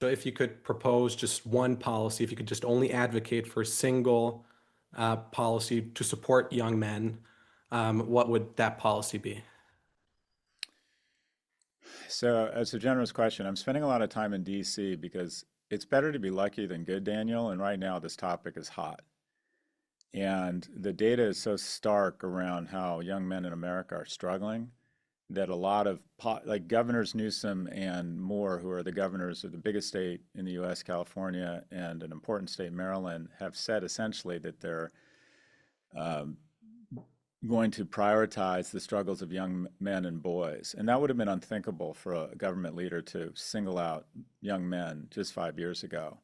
So if you could propose just one policy, if you could just only advocate for a single policy to support young men, what would that policy be? So it's a generous question. I'm spending a lot of time in DC because it's better to be lucky than good, Daniel. And right now, this topic is hot. And the data is so stark around how young men in America are struggling that a lot of, like Governors Newsom and Moore, who are the governors of the biggest state in the US, California, and an important state, Maryland, have said essentially that they're um, going to prioritize the struggles of young men and boys. And that would have been unthinkable for a government leader to single out young men just 5 years ago.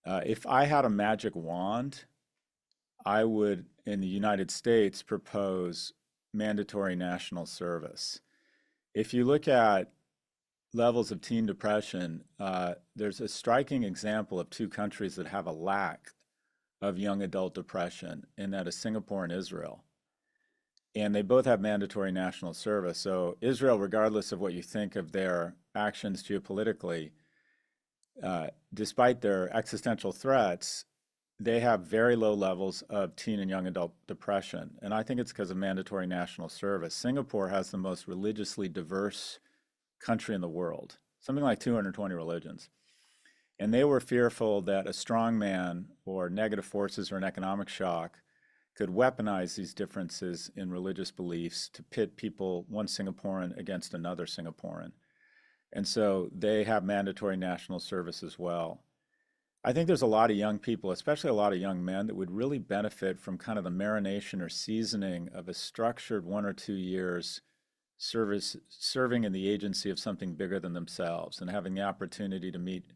If I had a magic wand, I would, in the United States, propose mandatory national service. If you look at levels of teen depression, there's a striking example of two countries that have a lack of young adult depression, and that is Singapore and Israel. And they both have mandatory national service. So Israel, regardless of what you think of their actions geopolitically, despite their existential threats, they have very low levels of teen and young adult depression. And I think it's because of mandatory national service. Singapore has the most religiously diverse country in the world, something like 220 religions. And they were fearful that a strong man or negative forces or an economic shock could weaponize these differences in religious beliefs to pit people, one Singaporean against another Singaporean. And so they have mandatory national service as well. I think there's a lot of young people, especially a lot of young men, that would really benefit from kind of the marination or seasoning of a structured 1 or 2 years serving in the agency of something bigger than themselves and having the opportunity to meet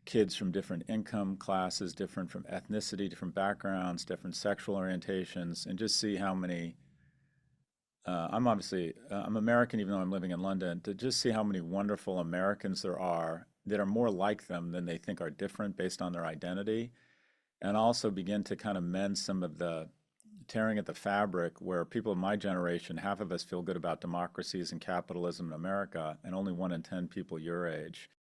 kids from different income classes, different from ethnicity, different backgrounds, different sexual orientations, and just see how many. I'm American, even though I'm living in London. To just see how many wonderful Americans there are that are more like them than they think are different based on their identity, and also begin to kind of mend some of the tearing at the fabric where people of my generation, half of us feel good about democracies and capitalism in America, and only 1 in 10 people your age